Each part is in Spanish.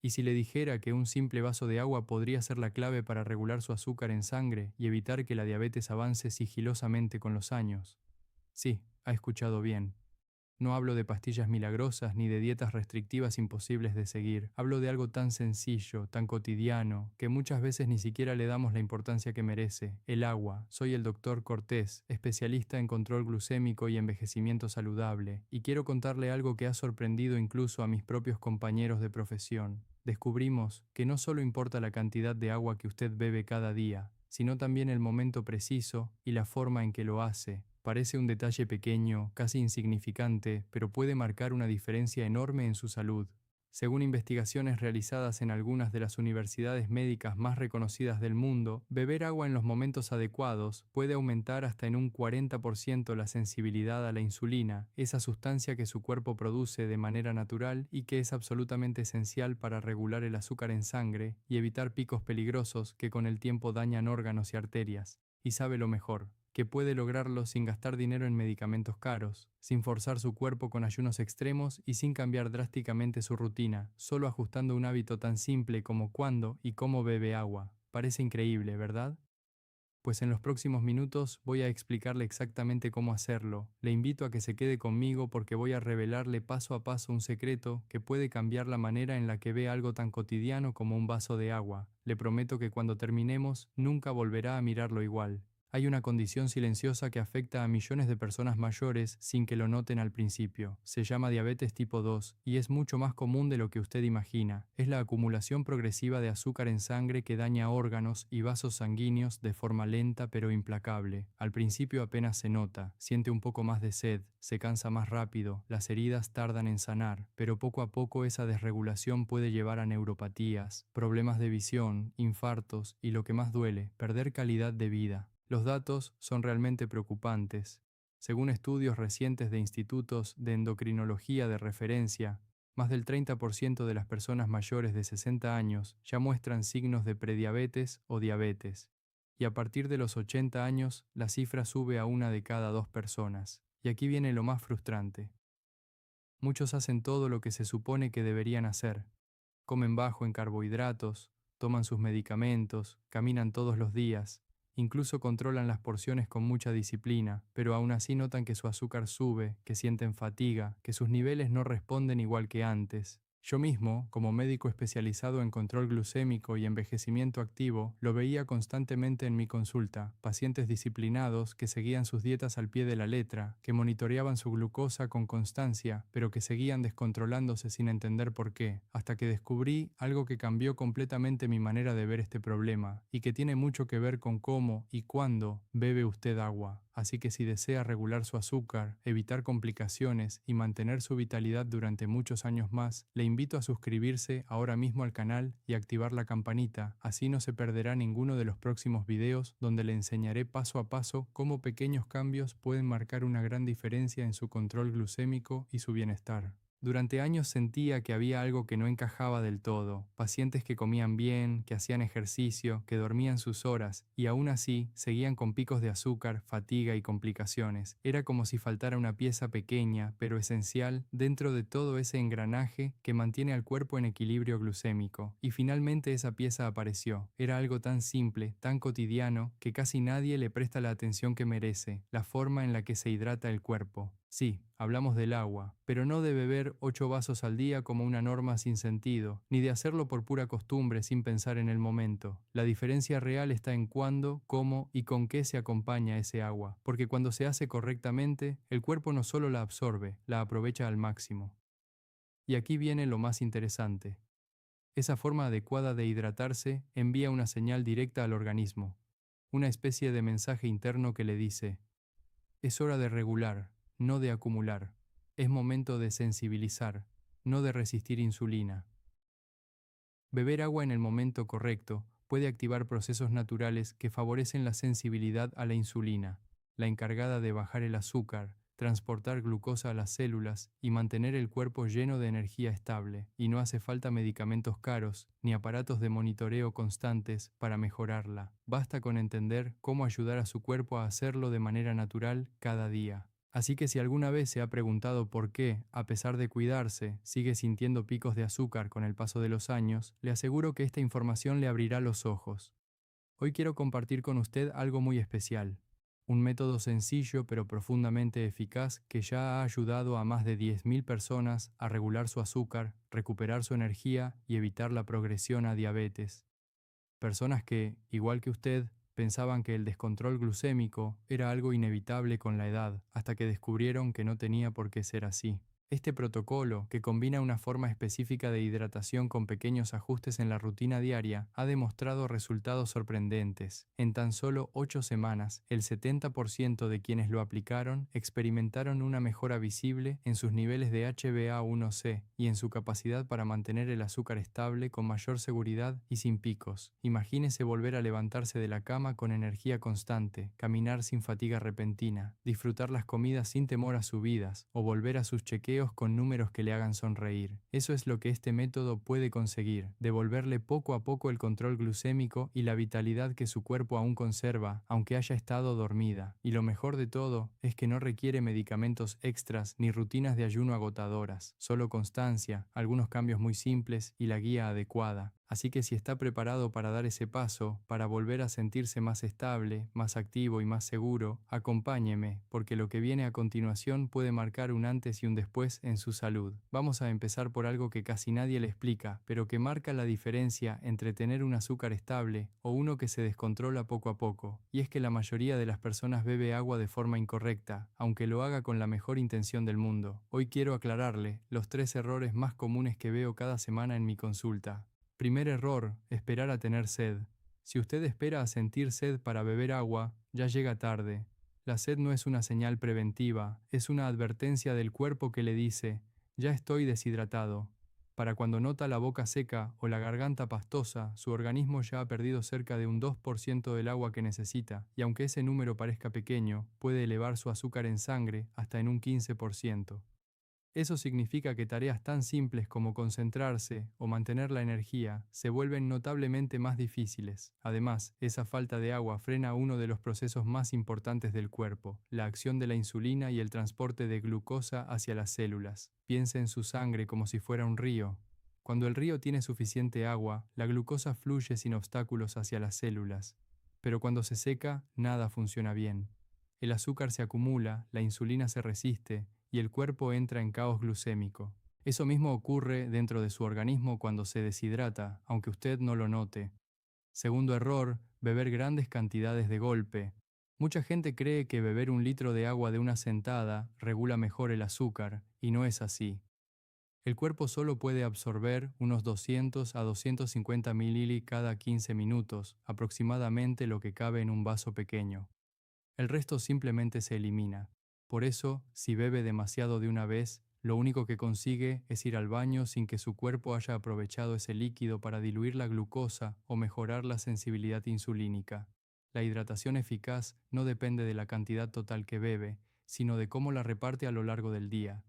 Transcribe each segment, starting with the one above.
¿Y si le dijera que un simple vaso de agua podría ser la clave para regular su azúcar en sangre y evitar que la diabetes avance sigilosamente con los años? Sí, ha escuchado bien. No hablo de pastillas milagrosas ni de dietas restrictivas imposibles de seguir. Hablo de algo tan sencillo, tan cotidiano, que muchas veces ni siquiera le damos la importancia que merece. El agua. Soy el doctor Cortés, especialista en control glucémico y envejecimiento saludable, y quiero contarle algo que ha sorprendido incluso a mis propios compañeros de profesión. Descubrimos que no solo importa la cantidad de agua que usted bebe cada día, sino también el momento preciso y la forma en que lo hace. Parece un detalle pequeño, casi insignificante, pero puede marcar una diferencia enorme en su salud. Según investigaciones realizadas en algunas de las universidades médicas más reconocidas del mundo, beber agua en los momentos adecuados puede aumentar hasta en un 40% la sensibilidad a la insulina, esa sustancia que su cuerpo produce de manera natural y que es absolutamente esencial para regular el azúcar en sangre y evitar picos peligrosos que con el tiempo dañan órganos y arterias. Y sabe lo mejor, que puede lograrlo sin gastar dinero en medicamentos caros, sin forzar su cuerpo con ayunos extremos y sin cambiar drásticamente su rutina, solo ajustando un hábito tan simple como cuándo y cómo bebe agua. Parece increíble, ¿verdad? Pues en los próximos minutos voy a explicarle exactamente cómo hacerlo. Le invito a que se quede conmigo porque voy a revelarle paso a paso un secreto que puede cambiar la manera en la que ve algo tan cotidiano como un vaso de agua. Le prometo que cuando terminemos nunca volverá a mirarlo igual. Hay una condición silenciosa que afecta a millones de personas mayores sin que lo noten al principio. Se llama diabetes tipo 2 y es mucho más común de lo que usted imagina. Es la acumulación progresiva de azúcar en sangre que daña órganos y vasos sanguíneos de forma lenta pero implacable. Al principio apenas se nota, siente un poco más de sed, se cansa más rápido, las heridas tardan en sanar, pero poco a poco esa desregulación puede llevar a neuropatías, problemas de visión, infartos y lo que más duele, perder calidad de vida. Los datos son realmente preocupantes. Según estudios recientes de institutos de endocrinología de referencia, más del 30% de las personas mayores de 60 años ya muestran signos de prediabetes o diabetes, y a partir de los 80 años la cifra sube a una de cada dos personas. Y aquí viene lo más frustrante. Muchos hacen todo lo que se supone que deberían hacer. Comen bajo en carbohidratos, toman sus medicamentos, caminan todos los días, incluso controlan las porciones con mucha disciplina, pero aún así notan que su azúcar sube, que sienten fatiga, que sus niveles no responden igual que antes. Yo mismo, como médico especializado en control glucémico y envejecimiento activo, lo veía constantemente en mi consulta, pacientes disciplinados que seguían sus dietas al pie de la letra, que monitoreaban su glucosa con constancia, pero que seguían descontrolándose sin entender por qué, hasta que descubrí algo que cambió completamente mi manera de ver este problema, y que tiene mucho que ver con cómo y cuándo bebe usted agua. Así que si desea regular su azúcar, evitar complicaciones y mantener su vitalidad durante muchos años más, le invito a suscribirse ahora mismo al canal y activar la campanita, así no se perderá ninguno de los próximos videos donde le enseñaré paso a paso cómo pequeños cambios pueden marcar una gran diferencia en su control glucémico y su bienestar. Durante años sentía que había algo que no encajaba del todo, pacientes que comían bien, que hacían ejercicio, que dormían sus horas, y aún así seguían con picos de azúcar, fatiga y complicaciones. Era como si faltara una pieza pequeña, pero esencial, dentro de todo ese engranaje que mantiene al cuerpo en equilibrio glucémico. Y finalmente esa pieza apareció. Era algo tan simple, tan cotidiano, que casi nadie le presta la atención que merece, la forma en la que se hidrata el cuerpo. Sí, hablamos del agua, pero no de beber 8 vasos al día como una norma sin sentido, ni de hacerlo por pura costumbre sin pensar en el momento. La diferencia real está en cuándo, cómo y con qué se acompaña ese agua, porque cuando se hace correctamente, el cuerpo no solo la absorbe, la aprovecha al máximo. Y aquí viene lo más interesante. Esa forma adecuada de hidratarse envía una señal directa al organismo, una especie de mensaje interno que le dice: es hora de regular, no de acumular. Es momento de sensibilizar, no de resistir insulina. Beber agua en el momento correcto puede activar procesos naturales que favorecen la sensibilidad a la insulina, la encargada de bajar el azúcar, transportar glucosa a las células y mantener el cuerpo lleno de energía estable. Y no hace falta medicamentos caros ni aparatos de monitoreo constantes para mejorarla. Basta con entender cómo ayudar a su cuerpo a hacerlo de manera natural cada día. Así que si alguna vez se ha preguntado por qué, a pesar de cuidarse, sigue sintiendo picos de azúcar con el paso de los años, le aseguro que esta información le abrirá los ojos. Hoy quiero compartir con usted algo muy especial, un método sencillo pero profundamente eficaz que ya ha ayudado a más de 10.000 personas a regular su azúcar, recuperar su energía y evitar la progresión a diabetes. Personas que, igual que usted, pensaban que el descontrol glucémico era algo inevitable con la edad, hasta que descubrieron que no tenía por qué ser así. Este protocolo, que combina una forma específica de hidratación con pequeños ajustes en la rutina diaria, ha demostrado resultados sorprendentes. En tan solo 8 semanas, el 70% de quienes lo aplicaron experimentaron una mejora visible en sus niveles de HbA1c y en su capacidad para mantener el azúcar estable con mayor seguridad y sin picos. Imagínese volver a levantarse de la cama con energía constante, caminar sin fatiga repentina, disfrutar las comidas sin temor a subidas o volver a sus chequeos con números que le hagan sonreír. Eso es lo que este método puede conseguir, devolverle poco a poco el control glucémico y la vitalidad que su cuerpo aún conserva, aunque haya estado dormida. Y lo mejor de todo es que no requiere medicamentos extras ni rutinas de ayuno agotadoras, solo constancia, algunos cambios muy simples y la guía adecuada. Así que si está preparado para dar ese paso, para volver a sentirse más estable, más activo y más seguro, acompáñeme, porque lo que viene a continuación puede marcar un antes y un después en su salud. Vamos a empezar por algo que casi nadie le explica, pero que marca la diferencia entre tener un azúcar estable o uno que se descontrola poco a poco. Y es que la mayoría de las personas bebe agua de forma incorrecta, aunque lo haga con la mejor intención del mundo. Hoy quiero aclararle los 3 errores más comunes que veo cada semana en mi consulta. Primer error, esperar a tener sed. Si usted espera a sentir sed para beber agua, ya llega tarde. La sed no es una señal preventiva, es una advertencia del cuerpo que le dice, ya estoy deshidratado. Para cuando nota la boca seca o la garganta pastosa, su organismo ya ha perdido cerca de un 2% del agua que necesita, y aunque ese número parezca pequeño, puede elevar su azúcar en sangre hasta en un 15%. Eso significa que tareas tan simples como concentrarse o mantener la energía se vuelven notablemente más difíciles. Además, esa falta de agua frena uno de los procesos más importantes del cuerpo, la acción de la insulina y el transporte de glucosa hacia las células. Piense en su sangre como si fuera un río. Cuando el río tiene suficiente agua, la glucosa fluye sin obstáculos hacia las células. Pero cuando se seca, nada funciona bien. El azúcar se acumula, la insulina se resiste, y el cuerpo entra en caos glucémico. Eso mismo ocurre dentro de su organismo cuando se deshidrata, aunque usted no lo note. Segundo error, beber grandes cantidades de golpe. Mucha gente cree que beber 1 litro de agua de una sentada regula mejor el azúcar, y no es así. El cuerpo solo puede absorber unos 200 a 250 mililitros cada 15 minutos, aproximadamente lo que cabe en un vaso pequeño. El resto simplemente se elimina. Por eso, si bebe demasiado de una vez, lo único que consigue es ir al baño sin que su cuerpo haya aprovechado ese líquido para diluir la glucosa o mejorar la sensibilidad insulínica. La hidratación eficaz no depende de la cantidad total que bebe, sino de cómo la reparte a lo largo del día.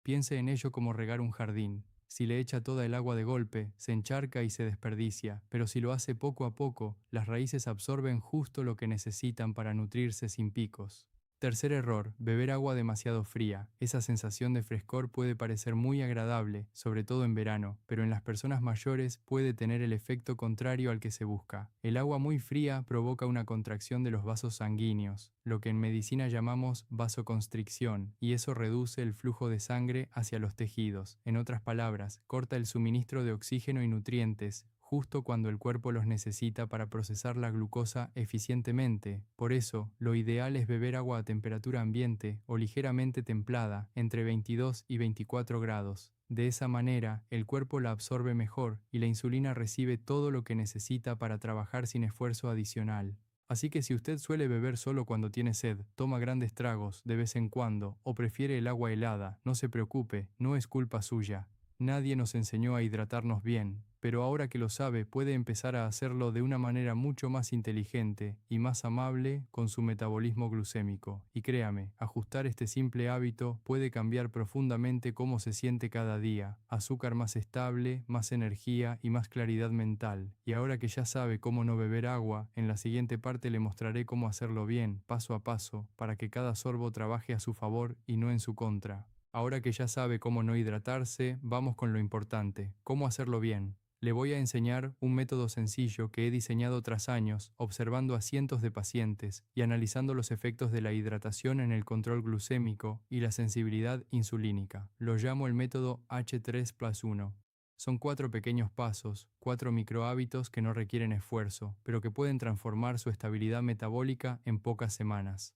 Piense en ello como regar un jardín. Si le echa toda el agua de golpe, se encharca y se desperdicia, pero si lo hace poco a poco, las raíces absorben justo lo que necesitan para nutrirse sin picos. Tercer error, beber agua demasiado fría. Esa sensación de frescor puede parecer muy agradable, sobre todo en verano, pero en las personas mayores puede tener el efecto contrario al que se busca. El agua muy fría provoca una contracción de los vasos sanguíneos, lo que en medicina llamamos vasoconstricción, y eso reduce el flujo de sangre hacia los tejidos. En otras palabras, corta el suministro de oxígeno y nutrientes, justo cuando el cuerpo los necesita para procesar la glucosa eficientemente. Por eso, lo ideal es beber agua a temperatura ambiente o ligeramente templada, entre 22 y 24 grados. De esa manera, el cuerpo la absorbe mejor y la insulina recibe todo lo que necesita para trabajar sin esfuerzo adicional. Así que si usted suele beber solo cuando tiene sed, toma grandes tragos de vez en cuando o prefiere el agua helada, no se preocupe, no es culpa suya. Nadie nos enseñó a hidratarnos bien. pero ahora que lo sabe puede empezar a hacerlo de una manera mucho más inteligente y más amable con su metabolismo glucémico. Y créame, ajustar este simple hábito puede cambiar profundamente cómo se siente cada día. Azúcar más estable, más energía y más claridad mental. Y ahora que ya sabe cómo no beber agua, en la siguiente parte le mostraré cómo hacerlo bien, paso a paso, para que cada sorbo trabaje a su favor y no en su contra. Ahora que ya sabe cómo no hidratarse, vamos con lo importante, cómo hacerlo bien. Le voy a enseñar un método sencillo que he diseñado tras años, observando a cientos de pacientes y analizando los efectos de la hidratación en el control glucémico y la sensibilidad insulínica. Lo llamo el método H3+1. Son 4 pequeños pasos, 4 microhábitos que no requieren esfuerzo, pero que pueden transformar su estabilidad metabólica en pocas semanas.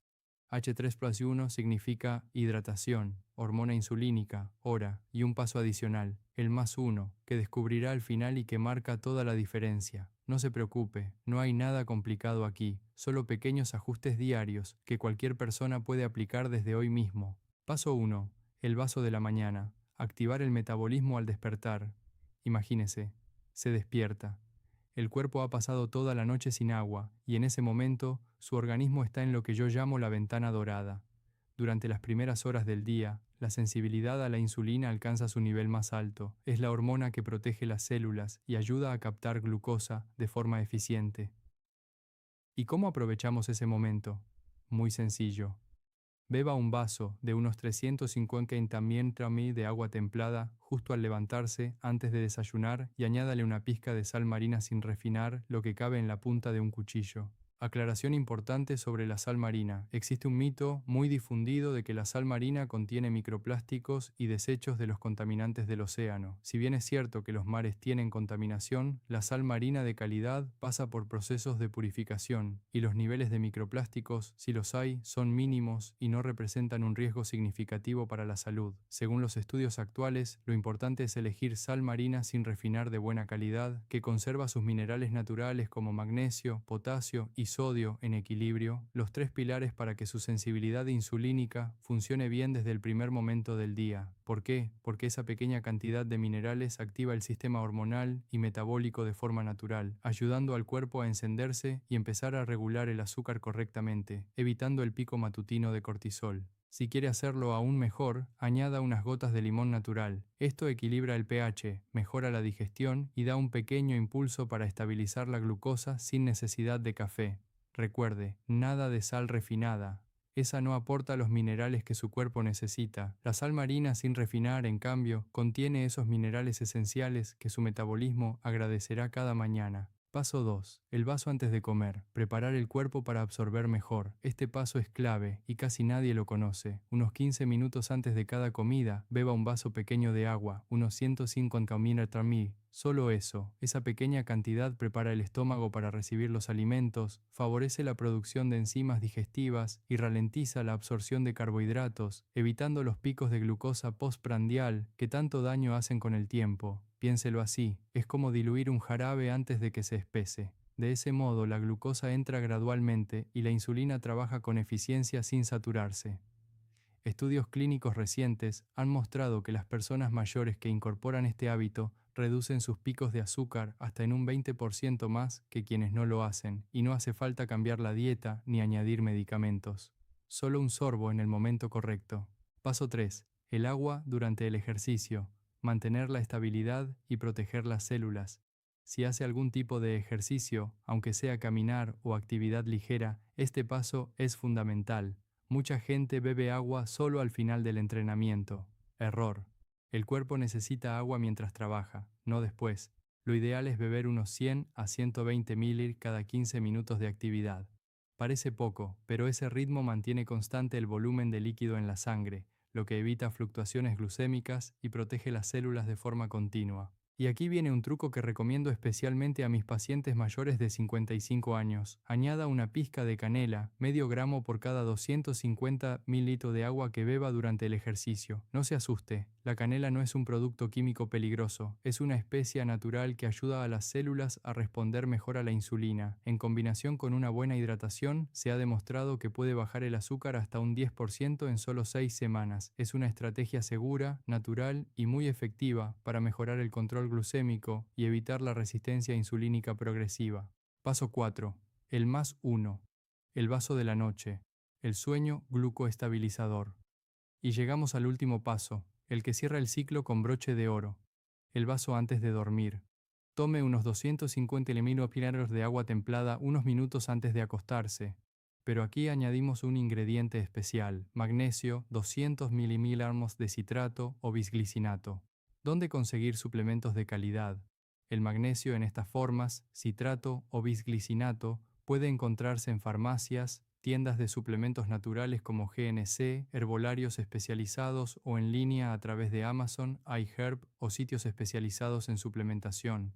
H3+1 significa hidratación, hormona insulínica, hora y un paso adicional, el +1, que descubrirá al final y que marca toda la diferencia. No se preocupe, no hay nada complicado aquí, solo pequeños ajustes diarios que cualquier persona puede aplicar desde hoy mismo. Paso 1. El vaso de la mañana. Activar el metabolismo al despertar. Imagínese, se despierta. El cuerpo ha pasado toda la noche sin agua y en ese momento su organismo está en lo que yo llamo la ventana dorada. Durante las primeras horas del día, la sensibilidad a la insulina alcanza su nivel más alto. Es la hormona que protege las células y ayuda a captar glucosa de forma eficiente. ¿Y cómo aprovechamos ese momento? Muy sencillo. Beba un vaso de unos 350 ml de agua templada justo al levantarse antes de desayunar y añádale una pizca de sal marina sin refinar, lo que cabe en la punta de un cuchillo. Aclaración importante sobre la sal marina. Existe un mito muy difundido de que la sal marina contiene microplásticos y desechos de los contaminantes del océano. Si bien es cierto que los mares tienen contaminación, la sal marina de calidad pasa por procesos de purificación y los niveles de microplásticos, si los hay, son mínimos y no representan un riesgo significativo para la salud. Según los estudios actuales, lo importante es elegir sal marina sin refinar de buena calidad, que conserva sus minerales naturales como magnesio, potasio y sodio en equilibrio, los 3 pilares para que su sensibilidad insulínica funcione bien desde el primer momento del día. ¿Por qué? Porque esa pequeña cantidad de minerales activa el sistema hormonal y metabólico de forma natural, ayudando al cuerpo a encenderse y empezar a regular el azúcar correctamente, evitando el pico matutino de cortisol. Si quiere hacerlo aún mejor, añada unas gotas de limón natural. Esto equilibra el pH, mejora la digestión y da un pequeño impulso para estabilizar la glucosa sin necesidad de café. Recuerde, nada de sal refinada. Esa no aporta los minerales que su cuerpo necesita. La sal marina sin refinar, en cambio, contiene esos minerales esenciales que su metabolismo agradecerá cada mañana. Paso 2. El vaso antes de comer. Preparar el cuerpo para absorber mejor. Este paso es clave y casi nadie lo conoce. Unos 15 minutos antes de cada comida, beba un vaso pequeño de agua, unos 150 ml. Solo eso, esa pequeña cantidad prepara el estómago para recibir los alimentos, favorece la producción de enzimas digestivas y ralentiza la absorción de carbohidratos, evitando los picos de glucosa postprandial que tanto daño hacen con el tiempo. Piénselo así, es como diluir un jarabe antes de que se espese. De ese modo, la glucosa entra gradualmente y la insulina trabaja con eficiencia sin saturarse. Estudios clínicos recientes han mostrado que las personas mayores que incorporan este hábito reducen sus picos de azúcar hasta en un 20% más que quienes no lo hacen, y no hace falta cambiar la dieta ni añadir medicamentos. Solo un sorbo en el momento correcto. Paso 3. El agua durante el ejercicio. Mantener la estabilidad y proteger las células. Si hace algún tipo de ejercicio, aunque sea caminar o actividad ligera, este paso es fundamental. Mucha gente bebe agua solo al final del entrenamiento. Error. El cuerpo necesita agua mientras trabaja, no después. Lo ideal es beber unos 100 a 120 ml cada 15 minutos de actividad. Parece poco, pero ese ritmo mantiene constante el volumen de líquido en la sangre, lo que evita fluctuaciones glucémicas y protege las células de forma continua. Y aquí viene un truco que recomiendo especialmente a mis pacientes mayores de 55 años. Añada una pizca de canela, medio gramo por cada 250 ml de agua que beba durante el ejercicio. No se asuste, La canela no es un producto químico peligroso, es una especia natural que ayuda a las células a responder mejor a la insulina. En combinación con una buena hidratación, se ha demostrado que puede bajar el azúcar hasta un 10% en solo 6 semanas. Es una estrategia segura, natural y muy efectiva para mejorar el control glucémico y evitar la resistencia insulínica progresiva. Paso 4. El más 1. El vaso de la noche. El sueño glucoestabilizador. Y llegamos al último paso, el que cierra el ciclo con broche de oro. El vaso antes de dormir. Tome unos 250 mililitros de agua templada unos minutos antes de acostarse. Pero aquí añadimos un ingrediente especial, magnesio, 200 miligramos de citrato o bisglicinato. ¿Dónde conseguir suplementos de calidad? El magnesio en estas formas, citrato o bisglicinato, puede encontrarse en farmacias, tiendas de suplementos naturales como GNC, herbolarios especializados o en línea a través de Amazon, iHerb o sitios especializados en suplementación.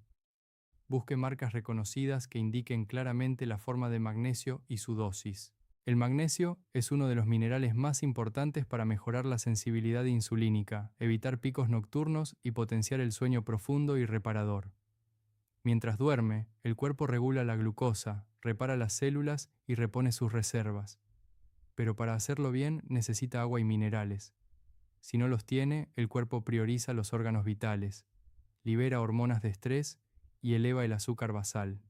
Busque marcas reconocidas que indiquen claramente la forma de magnesio y su dosis. El magnesio es uno de los minerales más importantes para mejorar la sensibilidad insulínica, evitar picos nocturnos y potenciar el sueño profundo y reparador. Mientras duerme, el cuerpo regula la glucosa, repara las células y repone sus reservas. Pero para hacerlo bien necesita agua y minerales. Si no los tiene, el cuerpo prioriza los órganos vitales, libera hormonas de estrés y eleva el azúcar basal.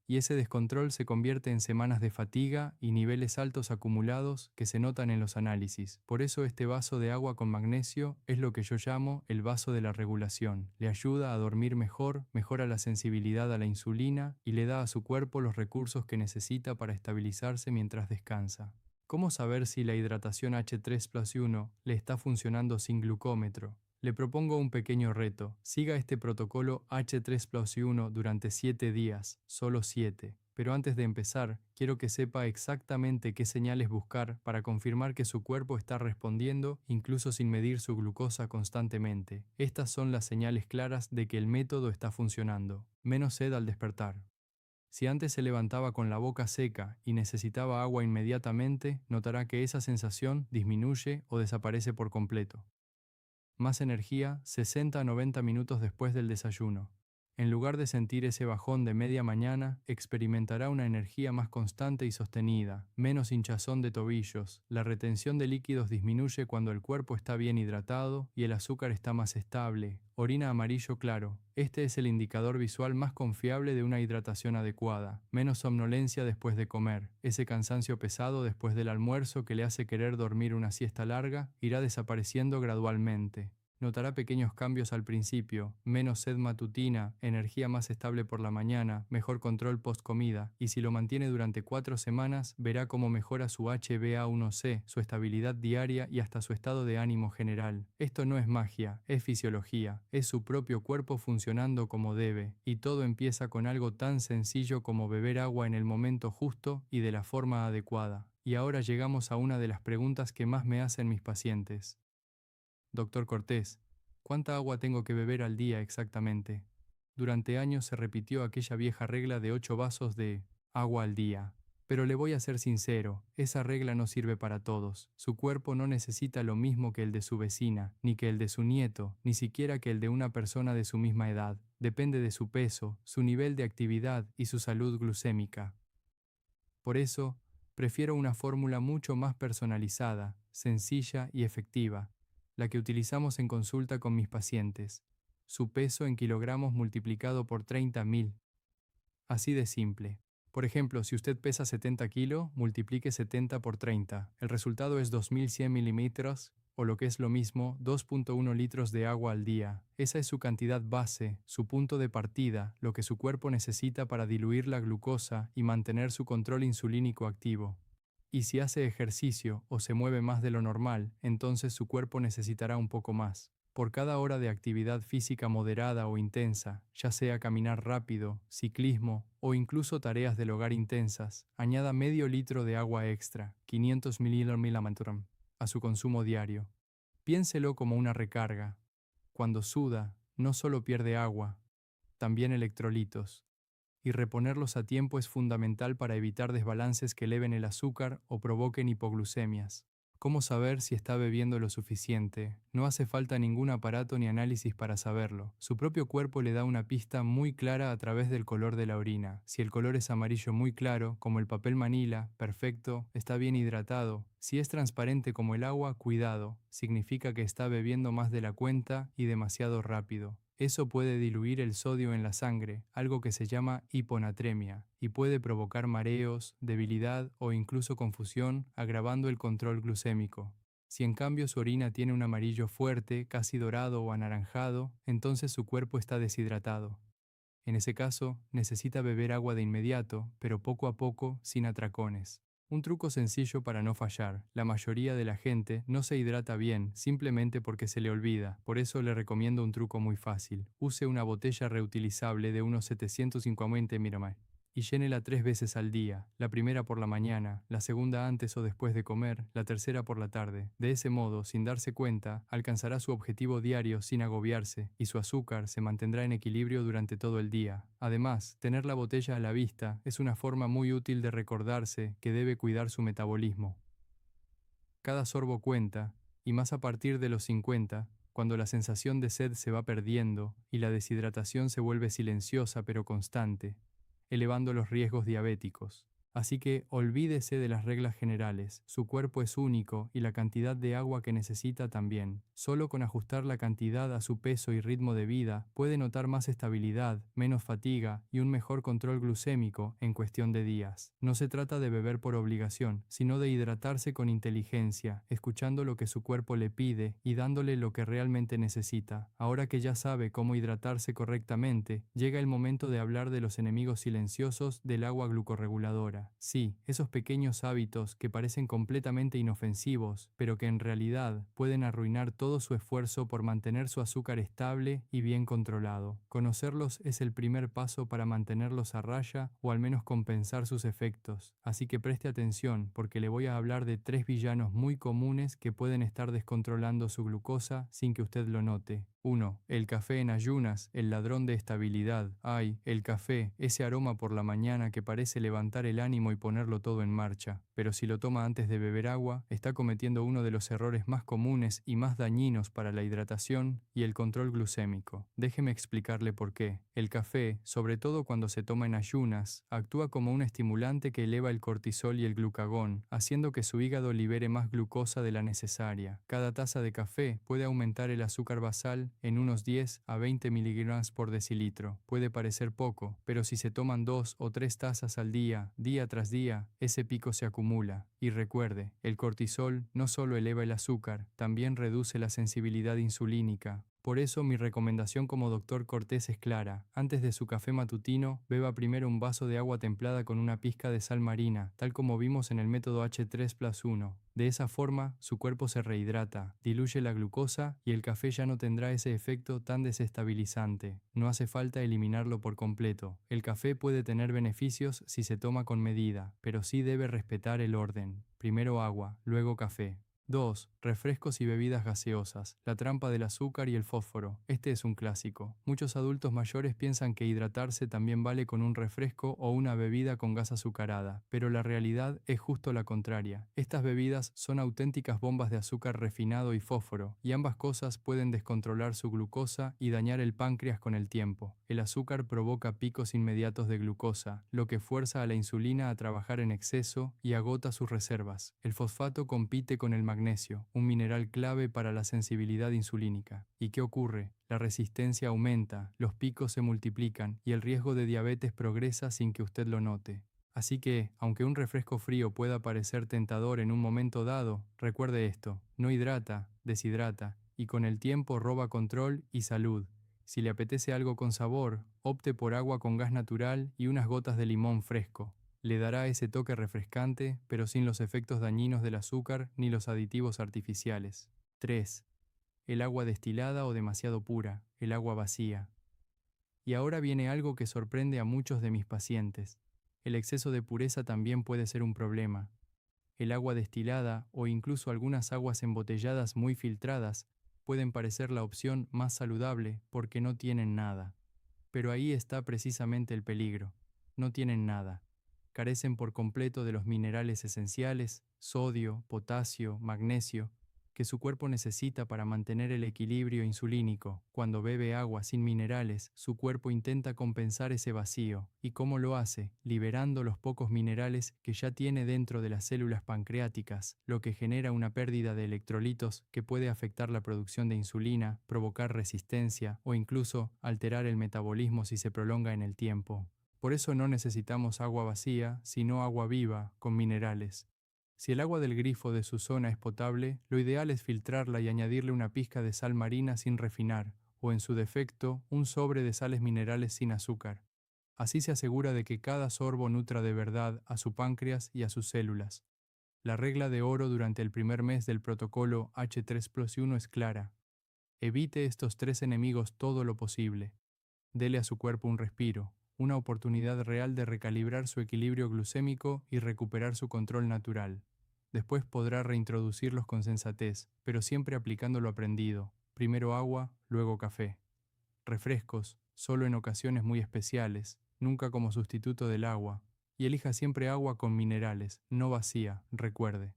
Y ese descontrol se convierte en semanas de fatiga y niveles altos acumulados que se notan en los análisis. Por eso este vaso de agua con magnesio es lo que yo llamo el vaso de la regulación. Le ayuda a dormir mejor, mejora la sensibilidad a la insulina y le da a su cuerpo los recursos que necesita para estabilizarse mientras descansa. ¿Cómo saber si la hidratación H3+1 le está funcionando sin glucómetro? Le propongo un pequeño reto. Siga este protocolo H3+1 durante 7 días, solo 7. Pero antes de empezar, quiero que sepa exactamente qué señales buscar para confirmar que su cuerpo está respondiendo, incluso sin medir su glucosa constantemente. Estas son las señales claras de que el método está funcionando. Menos sed al despertar. Si antes se levantaba con la boca seca y necesitaba agua inmediatamente, notará que esa sensación disminuye o desaparece por completo. Más energía 60 a 90 minutos después del desayuno. En lugar de sentir ese bajón de media mañana, experimentará una energía más constante y sostenida, menos hinchazón de tobillos. La retención de líquidos disminuye cuando el cuerpo está bien hidratado y el azúcar está más estable. Orina amarillo claro. Este es el indicador visual más confiable de una hidratación adecuada. Menos somnolencia después de comer. Ese cansancio pesado después del almuerzo que le hace querer dormir una siesta larga irá desapareciendo gradualmente. Notará pequeños cambios al principio, menos sed matutina, energía más estable por la mañana, mejor control post-comida, y si lo mantiene durante 4 semanas, verá cómo mejora su HbA1c, su estabilidad diaria y hasta su estado de ánimo general. Esto no es magia, es fisiología, es su propio cuerpo funcionando como debe, y todo empieza con algo tan sencillo como beber agua en el momento justo y de la forma adecuada. Y ahora llegamos a una de las preguntas que más me hacen mis pacientes. Doctor Cortés, ¿cuánta agua tengo que beber al día exactamente? Durante años se repitió aquella vieja regla de 8 vasos de agua al día. Pero le voy a ser sincero, esa regla no sirve para todos. Su cuerpo no necesita lo mismo que el de su vecina, ni que el de su nieto, ni siquiera que el de una persona de su misma edad. Depende de su peso, su nivel de actividad y su salud glucémica. Por eso, prefiero una fórmula mucho más personalizada, sencilla y efectiva, la que utilizamos en consulta con mis pacientes. Su peso en kilogramos multiplicado por 30.000. Así de simple. Por ejemplo, si usted pesa 70 kilos, multiplique 70 por 30. El resultado es 2100 mililitros, o lo que es lo mismo, 2.1 litros de agua al día. Esa es su cantidad base, su punto de partida, lo que su cuerpo necesita para diluir la glucosa y mantener su control insulínico activo. Y si hace ejercicio o se mueve más de lo normal, entonces su cuerpo necesitará un poco más. Por cada hora de actividad física moderada o intensa, ya sea caminar rápido, ciclismo o incluso tareas del hogar intensas, añada medio litro de agua extra, 500 mililitros, a su consumo diario. Piénselo como una recarga. Cuando suda, no solo pierde agua, también electrolitos. Y reponerlos a tiempo es fundamental para evitar desbalances que eleven el azúcar o provoquen hipoglucemias. ¿Cómo saber si está bebiendo lo suficiente? No hace falta ningún aparato ni análisis para saberlo. Su propio cuerpo le da una pista muy clara a través del color de la orina. Si el color es amarillo muy claro, como el papel manila, perfecto, está bien hidratado. Si es transparente como el agua, cuidado, significa que está bebiendo más de la cuenta y demasiado rápido. Eso puede diluir el sodio en la sangre, algo que se llama hiponatremia, y puede provocar mareos, debilidad o incluso confusión, agravando el control glucémico. Si en cambio su orina tiene un amarillo fuerte, casi dorado o anaranjado, entonces su cuerpo está deshidratado. En ese caso, necesita beber agua de inmediato, pero poco a poco, sin atracones. Un truco sencillo para no fallar. La mayoría de la gente no se hidrata bien simplemente porque se le olvida. Por eso le recomiendo un truco muy fácil. Use una botella reutilizable de unos 750 ml y llénela 3 veces al día, la primera por la mañana, la segunda antes o después de comer, la tercera por la tarde. De ese modo, sin darse cuenta, alcanzará su objetivo diario sin agobiarse y su azúcar se mantendrá en equilibrio durante todo el día. Además, tener la botella a la vista es una forma muy útil de recordarse que debe cuidar su metabolismo. Cada sorbo cuenta, y más a partir de los 50, cuando la sensación de sed se va perdiendo y la deshidratación se vuelve silenciosa pero constante, elevando los riesgos diabéticos. Así que olvídese de las reglas generales, su cuerpo es único y la cantidad de agua que necesita también. Solo con ajustar la cantidad a su peso y ritmo de vida puede notar más estabilidad, menos fatiga y un mejor control glucémico en cuestión de días. No se trata de beber por obligación, sino de hidratarse con inteligencia, escuchando lo que su cuerpo le pide y dándole lo que realmente necesita. Ahora que ya sabe cómo hidratarse correctamente, llega el momento de hablar de los enemigos silenciosos del agua glucorreguladora. Sí, esos pequeños hábitos que parecen completamente inofensivos, pero que en realidad pueden arruinar todo su esfuerzo por mantener su azúcar estable y bien controlado. Conocerlos es el primer paso para mantenerlos a raya o al menos compensar sus efectos. Así que preste atención porque le voy a hablar de 3 villanos muy comunes que pueden estar descontrolando su glucosa sin que usted lo note. 1. El café en ayunas, el ladrón de estabilidad. Ay, el café, ese aroma por la mañana que parece levantar el ánimo y ponerlo todo en marcha. Pero si lo toma antes de beber agua, está cometiendo uno de los errores más comunes y más dañinos para la hidratación y el control glucémico. Déjeme explicarle por qué. El café, sobre todo cuando se toma en ayunas, actúa como un estimulante que eleva el cortisol y el glucagón, haciendo que su hígado libere más glucosa de la necesaria. Cada taza de café puede aumentar el azúcar basal en unos 10 a 20 miligramos por decilitro. Puede parecer poco, pero si se toman 2 o 3 tazas al día, día tras día, ese pico se acumula. Y recuerde, el cortisol no solo eleva el azúcar, también reduce la sensibilidad insulínica. Por eso mi recomendación como doctor Cortés es clara. Antes de su café matutino, beba primero un vaso de agua templada con una pizca de sal marina, tal como vimos en el método H3+1. De esa forma, su cuerpo se rehidrata, diluye la glucosa y el café ya no tendrá ese efecto tan desestabilizante. No hace falta eliminarlo por completo. El café puede tener beneficios si se toma con medida, pero sí debe respetar el orden. Primero agua, luego café. 2. Refrescos y bebidas gaseosas. La trampa del azúcar y el fósforo. Este es un clásico. Muchos adultos mayores piensan que hidratarse también vale con un refresco o una bebida con gas azucarada, pero la realidad es justo la contraria. Estas bebidas son auténticas bombas de azúcar refinado y fósforo, y ambas cosas pueden descontrolar su glucosa y dañar el páncreas con el tiempo. El azúcar provoca picos inmediatos de glucosa, lo que fuerza a la insulina a trabajar en exceso y agota sus reservas. El fosfato compite con el magnesio, un mineral clave para la sensibilidad insulínica. ¿Y qué ocurre? La resistencia aumenta, los picos se multiplican y el riesgo de diabetes progresa sin que usted lo note. Así que, aunque un refresco frío pueda parecer tentador en un momento dado, recuerde esto: no hidrata, deshidrata, y con el tiempo roba control y salud. Si le apetece algo con sabor, opte por agua con gas natural y unas gotas de limón fresco. Le dará ese toque refrescante, pero sin los efectos dañinos del azúcar ni los aditivos artificiales. 3. El agua destilada o demasiado pura, el agua vacía. Y ahora viene algo que sorprende a muchos de mis pacientes. El exceso de pureza también puede ser un problema. El agua destilada o incluso algunas aguas embotelladas muy filtradas pueden parecer la opción más saludable porque no tienen nada. Pero ahí está precisamente el peligro. No tienen nada. carecen por completo de los minerales esenciales, sodio, potasio, magnesio, que su cuerpo necesita para mantener el equilibrio insulínico. Cuando bebe agua sin minerales, su cuerpo intenta compensar ese vacío. ¿Y cómo lo hace? Liberando los pocos minerales que ya tiene dentro de las células pancreáticas, lo que genera una pérdida de electrolitos que puede afectar la producción de insulina, provocar resistencia o incluso alterar el metabolismo si se prolonga en el tiempo. Por eso no necesitamos agua vacía, sino agua viva, con minerales. Si el agua del grifo de su zona es potable, lo ideal es filtrarla y añadirle una pizca de sal marina sin refinar, o en su defecto, un sobre de sales minerales sin azúcar. Así se asegura de que cada sorbo nutra de verdad a su páncreas y a sus células. La regla de oro durante el primer mes del protocolo H3+1 es clara. Evite estos tres enemigos todo lo posible. Dele a su cuerpo un respiro, una oportunidad real de recalibrar su equilibrio glucémico y recuperar su control natural. Después podrá reintroducirlos con sensatez, pero siempre aplicando lo aprendido. Primero agua, luego café. Refrescos, solo en ocasiones muy especiales, nunca como sustituto del agua. Y elija siempre agua con minerales, no vacía, recuerde.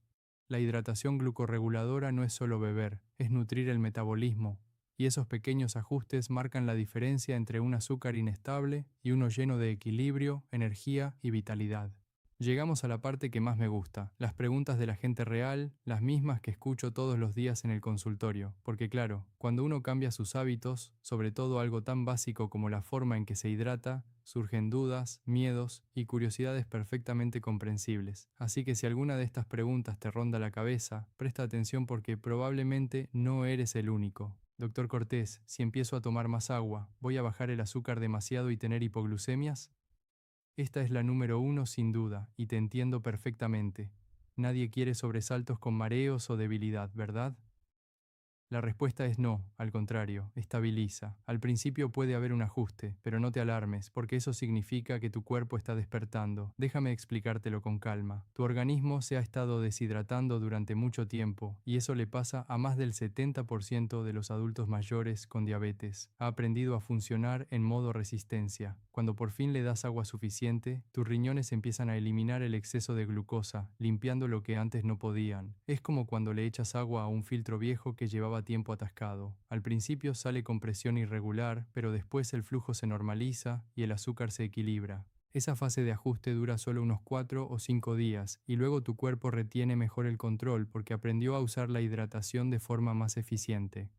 La hidratación glucorreguladora no es solo beber, es nutrir el metabolismo, y esos pequeños ajustes marcan la diferencia entre un azúcar inestable y uno lleno de equilibrio, energía y vitalidad. Llegamos a la parte que más me gusta, las preguntas de la gente real, las mismas que escucho todos los días en el consultorio, porque claro, cuando uno cambia sus hábitos, sobre todo algo tan básico como la forma en que se hidrata, surgen dudas, miedos y curiosidades perfectamente comprensibles. Así que si alguna de estas preguntas te ronda la cabeza, presta atención porque probablemente no eres el único. Doctor Cortés, si empiezo a tomar más agua, ¿voy a bajar el azúcar demasiado y tener hipoglucemias? Esta es la número uno sin duda, y te entiendo perfectamente. Nadie quiere sobresaltos con mareos o debilidad, ¿verdad? La respuesta es no, al contrario, estabiliza. Al principio puede haber un ajuste, pero no te alarmes, porque eso significa que tu cuerpo está despertando. Déjame explicártelo con calma. Tu organismo se ha estado deshidratando durante mucho tiempo, y eso le pasa a más del 70% de los adultos mayores con diabetes. Ha aprendido a funcionar en modo resistencia. Cuando por fin le das agua suficiente, tus riñones empiezan a eliminar el exceso de glucosa, limpiando lo que antes no podían. Es como cuando le echas agua a un filtro viejo que llevaba tiempo atascado. Al principio sale con presión irregular, pero después el flujo se normaliza y el azúcar se equilibra. Esa fase de ajuste dura solo unos 4 o 5 días y luego tu cuerpo retiene mejor el control porque aprendió a usar la hidratación de forma más eficiente.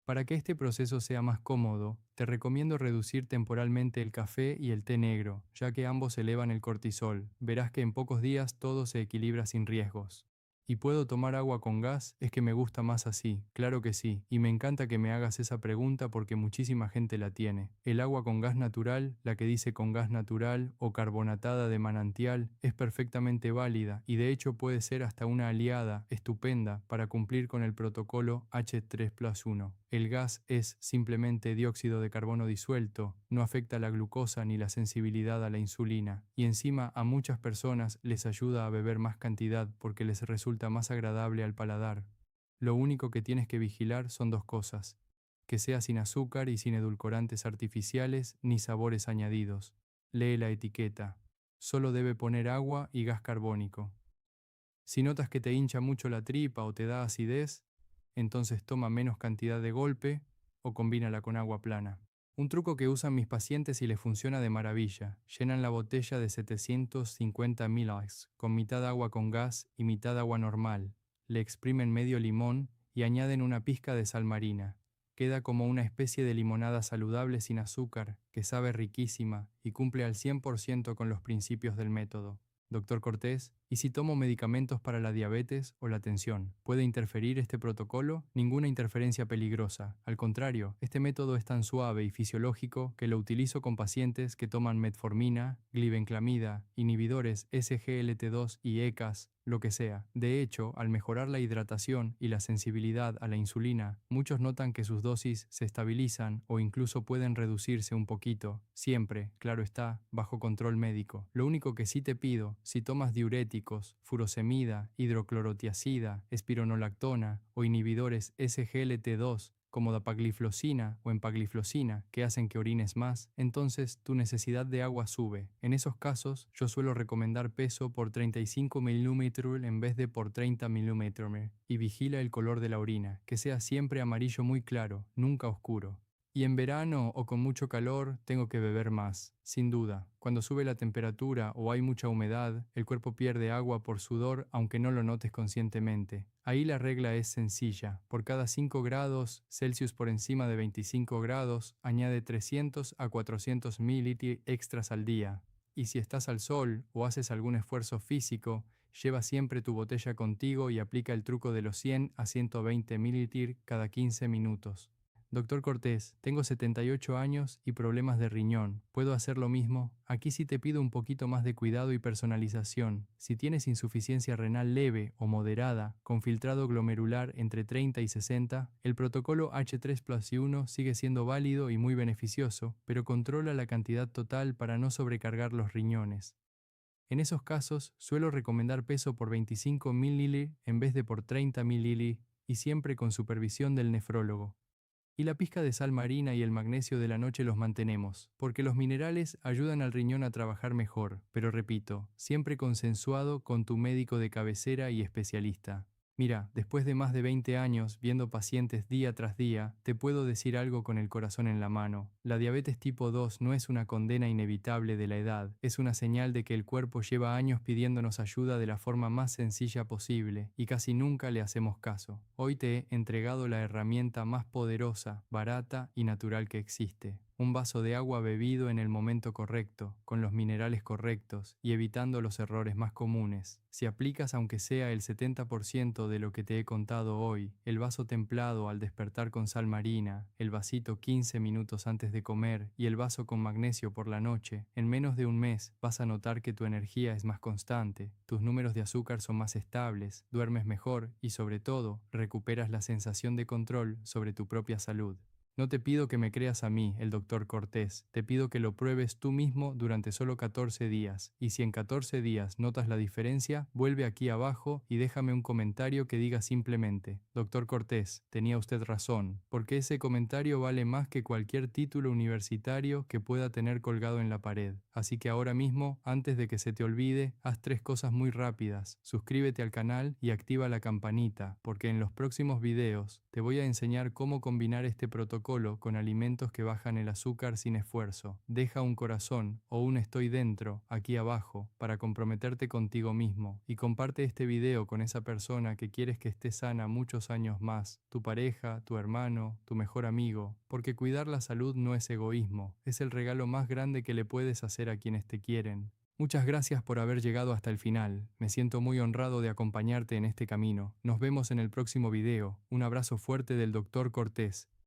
Para que este proceso sea más cómodo, te recomiendo reducir temporalmente el café y el té negro, ya que ambos elevan el cortisol. Verás que en pocos días todo se equilibra sin riesgos. ¿Y puedo tomar agua con gas? Es que me gusta más así, claro que sí, y me encanta que me hagas esa pregunta porque muchísima gente la tiene. El agua con gas natural, la que dice con gas natural o carbonatada de manantial, es perfectamente válida y de hecho puede ser hasta una aliada estupenda para cumplir con el protocolo H3+1. El gas es simplemente dióxido de carbono disuelto, no afecta la glucosa ni la sensibilidad a la insulina, y encima a muchas personas les ayuda a beber más cantidad porque les resulta más agradable al paladar. Lo único que tienes que vigilar son dos cosas: que sea sin azúcar y sin edulcorantes artificiales ni sabores añadidos. Lee la etiqueta. Solo debe poner agua y gas carbónico. Si notas que te hincha mucho la tripa o te da acidez, entonces toma menos cantidad de golpe o combínala con agua plana. Un truco que usan mis pacientes y les funciona de maravilla: llenan la botella de 750 ml con mitad agua con gas y mitad agua normal, le exprimen medio limón y añaden una pizca de sal marina. Queda como una especie de limonada saludable sin azúcar, que sabe riquísima y cumple al 100% con los principios del método. Doctor Cortés, ¿y si tomo medicamentos para la diabetes o la tensión? ¿Puede interferir este protocolo? Ninguna interferencia peligrosa. Al contrario, este método es tan suave y fisiológico que lo utilizo con pacientes que toman metformina, glibenclamida, inhibidores SGLT2 y ECAs, lo que sea. De hecho, al mejorar la hidratación y la sensibilidad a la insulina, muchos notan que sus dosis se estabilizan o incluso pueden reducirse un poquito, siempre, claro está, bajo control médico. Lo único que sí te pido, si tomas diuréticos, furosemida, hidroclorotiazida, espironolactona o inhibidores SGLT2, como dapagliflozina o empagliflozina, que hacen que orines más, entonces tu necesidad de agua sube. En esos casos, yo suelo recomendar peso por 35 mililitros en vez de por 30 mililitros y vigila el color de la orina, que sea siempre amarillo muy claro, nunca oscuro. Y en verano o con mucho calor tengo que beber más, sin duda. Cuando sube la temperatura o hay mucha humedad, el cuerpo pierde agua por sudor aunque no lo notes conscientemente. Ahí la regla es sencilla. Por cada 5 grados Celsius por encima de 25 grados, añade 300 a 400 mililitros extras al día. Y si estás al sol o haces algún esfuerzo físico, lleva siempre tu botella contigo y aplica el truco de los 100 a 120 mililitros cada 15 minutos. Doctor Cortés, tengo 78 años y problemas de riñón. ¿Puedo hacer lo mismo? Aquí sí te pido un poquito más de cuidado y personalización. Si tienes insuficiencia renal leve o moderada, con filtrado glomerular entre 30 y 60, el protocolo H3+1 sigue siendo válido y muy beneficioso, pero controla la cantidad total para no sobrecargar los riñones. En esos casos, suelo recomendar peso por 25 mililitros en vez de por 30 mililitros y siempre con supervisión del nefrólogo. Y la pizca de sal marina y el magnesio de la noche los mantenemos, porque los minerales ayudan al riñón a trabajar mejor, pero repito, siempre consensuado con tu médico de cabecera y especialista. Mira, después de más de 20 años viendo pacientes día tras día, te puedo decir algo con el corazón en la mano. La diabetes tipo 2 no es una condena inevitable de la edad, es una señal de que el cuerpo lleva años pidiéndonos ayuda de la forma más sencilla posible y casi nunca le hacemos caso. Hoy te he entregado la herramienta más poderosa, barata y natural que existe. Un vaso de agua bebido en el momento correcto, con los minerales correctos y evitando los errores más comunes. Si aplicas aunque sea el 70% de lo que te he contado hoy, el vaso templado al despertar con sal marina, el vasito 15 minutos antes de comer y el vaso con magnesio por la noche, en menos de un mes vas a notar que tu energía es más constante, tus números de azúcar son más estables, duermes mejor y sobre todo, recuperas la sensación de control sobre tu propia salud. No te pido que me creas a mí, el doctor Cortés, te pido que lo pruebes tú mismo durante solo 14 días, y si en 14 días notas la diferencia, vuelve aquí abajo y déjame un comentario que diga simplemente, doctor Cortés, tenía usted razón, porque ese comentario vale más que cualquier título universitario que pueda tener colgado en la pared. Así que ahora mismo, antes de que se te olvide, haz 3 cosas muy rápidas, suscríbete al canal y activa la campanita, porque en los próximos videos te voy a enseñar cómo combinar este protocolo con alimentos que bajan el azúcar sin esfuerzo. Deja un corazón o un estoy dentro aquí abajo para comprometerte contigo mismo y comparte este video con esa persona que quieres que esté sana muchos años más, tu pareja, tu hermano, tu mejor amigo, porque cuidar la salud no es egoísmo, es el regalo más grande que le puedes hacer a quienes te quieren. Muchas gracias por haber llegado hasta el final. Me siento muy honrado de acompañarte en este camino. Nos vemos en el próximo video. Un abrazo fuerte del Dr. Cortés.